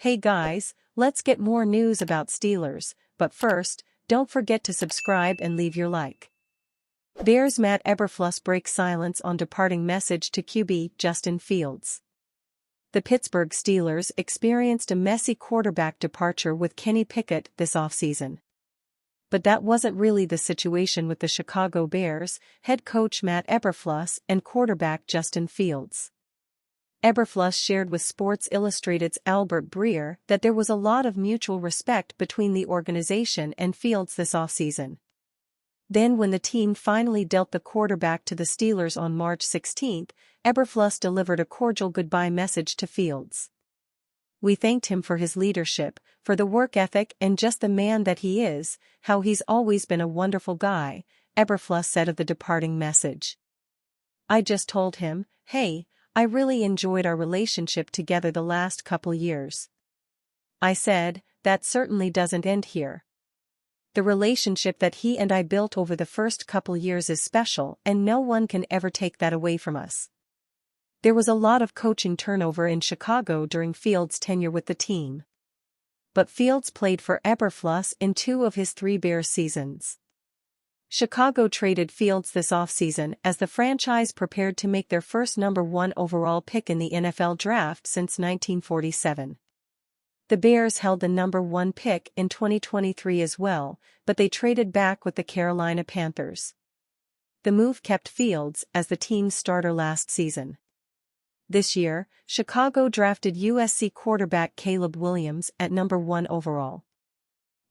Hey guys, let's get more news about Steelers, but first, don't forget to subscribe and leave your like. Bears Matt Eberflus breaks silence on departing message to QB Justin Fields. The Pittsburgh Steelers experienced a messy quarterback departure with Kenny Pickett this offseason. But that wasn't really the situation with the Chicago Bears, head coach Matt Eberflus and quarterback Justin Fields. Eberflus shared with Sports Illustrated's Albert Breer that there was a lot of mutual respect between the organization and Fields this offseason. Then when the team finally dealt the quarterback to the Steelers on March 16, Eberflus delivered a cordial goodbye message to Fields. "We thanked him for his leadership, for the work ethic and just the man that he is, how he's always been a wonderful guy," Eberflus said of the departing message. "I just told him, hey, I really enjoyed our relationship together the last couple years. I said, that certainly doesn't end here. The relationship that he and I built over the first couple years is special and no one can ever take that away from us." There was a lot of coaching turnover in Chicago during Fields' tenure with the team. But Fields played for Eberflus in 2 of his 3 Bears seasons. Chicago traded Fields this offseason as the franchise prepared to make their first number 1 overall pick in the NFL draft since 1947. The Bears held the number 1 pick in 2023 as well, but they traded back with the Carolina Panthers. The move kept Fields as the team's starter last season. This year, Chicago drafted USC quarterback Caleb Williams at number 1 overall.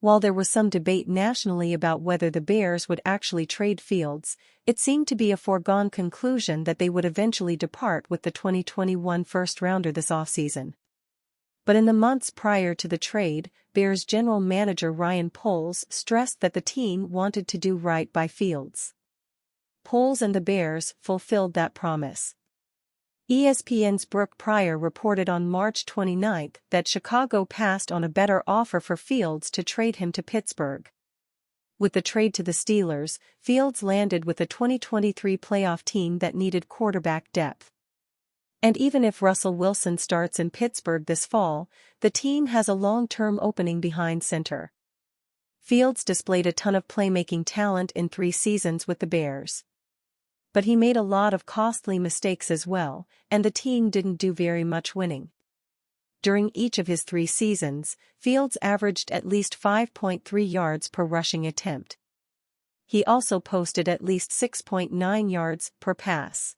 While there was some debate nationally about whether the Bears would actually trade Fields, it seemed to be a foregone conclusion that they would eventually depart with the 2021 first-rounder this offseason. But in the months prior to the trade, Bears general manager Ryan Poles stressed that the team wanted to do right by Fields. Poles and the Bears fulfilled that promise. ESPN's Brooke Pryor reported on March 29 that Chicago passed on a better offer for Fields to trade him to Pittsburgh. With the trade to the Steelers, Fields landed with a 2023 playoff team that needed quarterback depth. And even if Russell Wilson starts in Pittsburgh this fall, the team has a long-term opening behind center. Fields displayed a ton of playmaking talent in 3 seasons with the Bears. But he made a lot of costly mistakes as well, and the team didn't do very much winning. During each of his 3 seasons, Fields averaged at least 5.3 yards per rushing attempt. He also posted at least 6.9 yards per pass.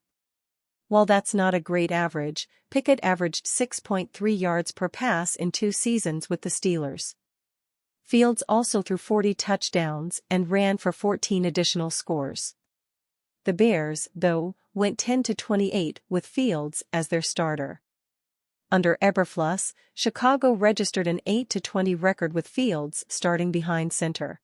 While that's not a great average, Pickett averaged 6.3 yards per pass in 2 seasons with the Steelers. Fields also threw 40 touchdowns and ran for 14 additional scores. The Bears, though, went 10-28 with Fields as their starter. Under Eberflus, Chicago registered an 8-20 record with Fields starting behind center.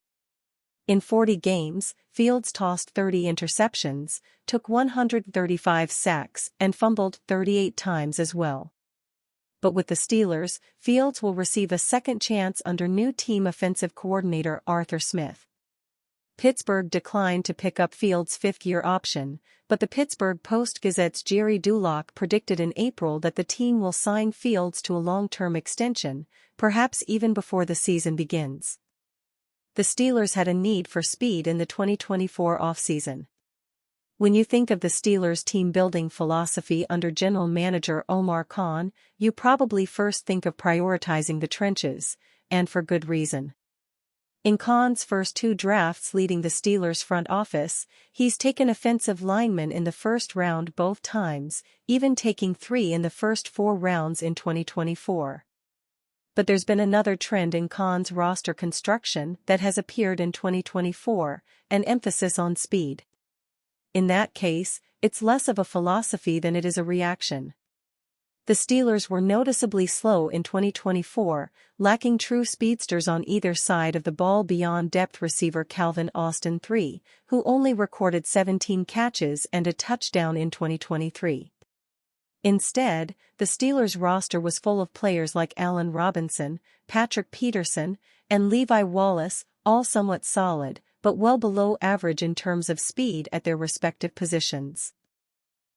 In 40 games, Fields tossed 30 interceptions, took 135 sacks and fumbled 38 times as well. But with the Steelers, Fields will receive a second chance under new team offensive coordinator Arthur Smith. Pittsburgh declined to pick up Fields' 5th-year option, but the Pittsburgh Post-Gazette's Jerry Dulac predicted in April that the team will sign Fields to a long-term extension, perhaps even before the season begins. The Steelers had a need for speed in the 2024 offseason. When you think of the Steelers' team-building philosophy under general manager Omar Khan, you probably first think of prioritizing the trenches, and for good reason. In Khan's first 2 drafts leading the Steelers' front office, he's taken offensive linemen in the first round both times, even taking 3 in the first 4 rounds in 2024. But there's been another trend in Khan's roster construction that has appeared in 2024, an emphasis on speed. In that case, it's less of a philosophy than it is a reaction. The Steelers were noticeably slow in 2024, lacking true speedsters on either side of the ball beyond depth receiver Calvin Austin III, who only recorded 17 catches and a touchdown in 2023. Instead, the Steelers' roster was full of players like Allen Robinson, Patrick Peterson, and Levi Wallace, all somewhat solid, but well below average in terms of speed at their respective positions.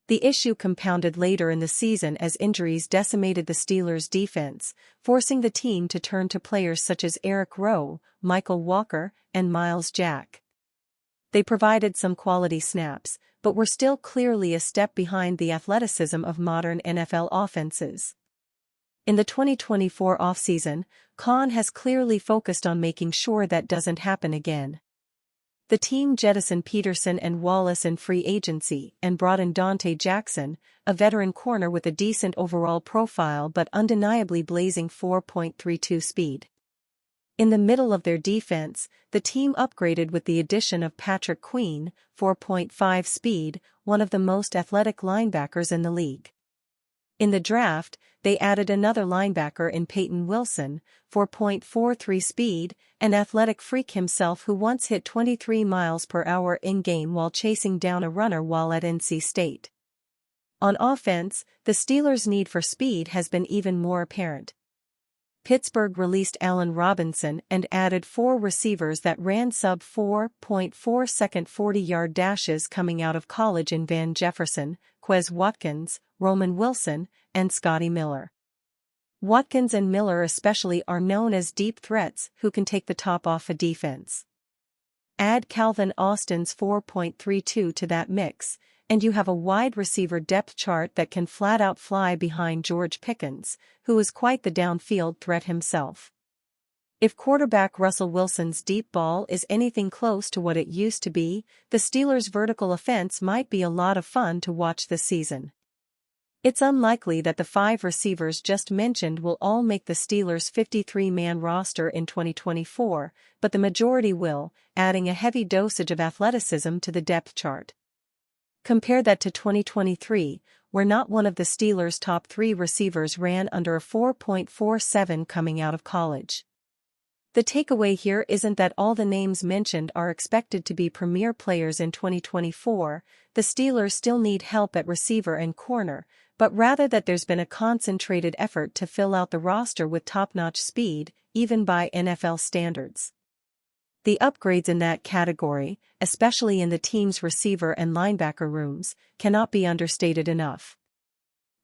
The issue compounded later in the season as injuries decimated the Steelers' defense, forcing the team to turn to players such as Eric Rowe, Michael Walker, and Miles Jack. They provided some quality snaps, but were still clearly a step behind the athleticism of modern NFL offenses. In the 2024 offseason, Khan has clearly focused on making sure that doesn't happen again. The team jettisoned Peterson and Wallace in free agency and brought in Dante Jackson, a veteran corner with a decent overall profile but undeniably blazing 4.32 speed. In the middle of their defense, the team upgraded with the addition of Patrick Queen, 4.5 speed, one of the most athletic linebackers in the league. In the draft, they added another linebacker in Peyton Wilson, 4.43 speed, an athletic freak himself who once hit 23 miles per hour in-game while chasing down a runner while at NC State. On offense, the Steelers' need for speed has been even more apparent. Pittsburgh released Allen Robinson and added 4 receivers that ran sub-4.4-second 40-yard dashes coming out of college in Van Jefferson, Quez Watkins, Roman Wilson, and Scotty Miller. Watkins and Miller especially are known as deep threats who can take the top off a defense. Add Calvin Austin's 4.32 to that mix, and you have a wide receiver depth chart that can flat-out fly behind George Pickens, who is quite the downfield threat himself. If quarterback Russell Wilson's deep ball is anything close to what it used to be, the Steelers' vertical offense might be a lot of fun to watch this season. It's unlikely that the 5 receivers just mentioned will all make the Steelers' 53-man roster in 2024, but the majority will, adding a heavy dosage of athleticism to the depth chart. Compare that to 2023, where not one of the Steelers' top 3 receivers ran under a 4.47 coming out of college. The takeaway here isn't that all the names mentioned are expected to be premier players in 2024, the Steelers still need help at receiver and corner, but rather that there's been a concentrated effort to fill out the roster with top-notch speed, even by NFL standards. The upgrades in that category, especially in the team's receiver and linebacker rooms, cannot be understated enough.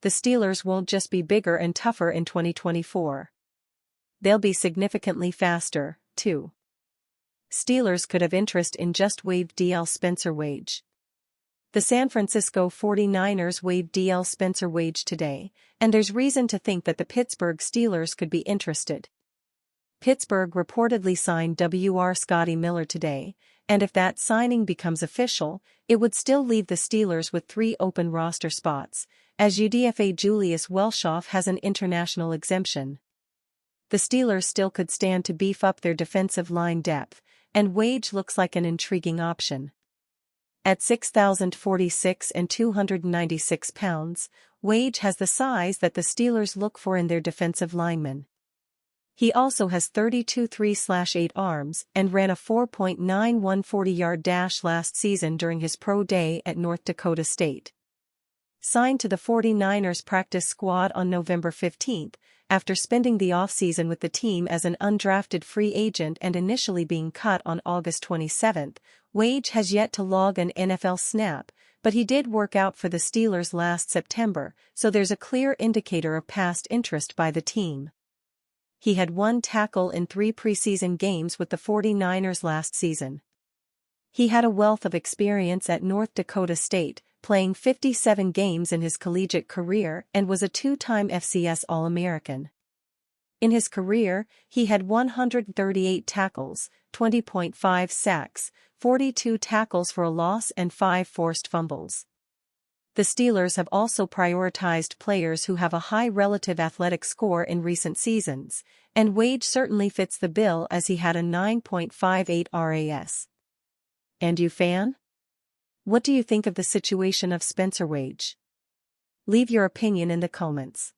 The Steelers won't just be bigger and tougher in 2024. They'll be significantly faster, too. Steelers could have interest in just waived DL Spencer Waege. The San Francisco 49ers waived DL Spencer Waege today, and there's reason to think that the Pittsburgh Steelers could be interested. Pittsburgh reportedly signed WR Scotty Miller today, and if that signing becomes official, it would still leave the Steelers with 3 open roster spots, as UDFA Julius Welshoff has an international exemption. The Steelers still could stand to beef up their defensive line depth, and Waege looks like an intriguing option. At 6,046 and 296 pounds, Waege has the size that the Steelers look for in their defensive linemen. He also has 32 3/8 arms and ran a 4.91 40-yard dash last season during his pro day at North Dakota State. Signed to the 49ers practice squad on November 15, after spending the offseason with the team as an undrafted free agent and initially being cut on August 27, Waege has yet to log an NFL snap, but he did work out for the Steelers last September, so there's a clear indicator of past interest by the team. He had 1 tackle in 3 preseason games with the 49ers last season. He had a wealth of experience at North Dakota State, playing 57 games in his collegiate career and was a 2-time FCS All-American. In his career, he had 138 tackles, 20.5 sacks, 42 tackles for a loss and 5 forced fumbles. The Steelers have also prioritized players who have a high relative athletic score in recent seasons, and Waege certainly fits the bill as he had a 9.58 RAS. And you fan? What do you think of the situation of Spencer Waege? Leave your opinion in the comments.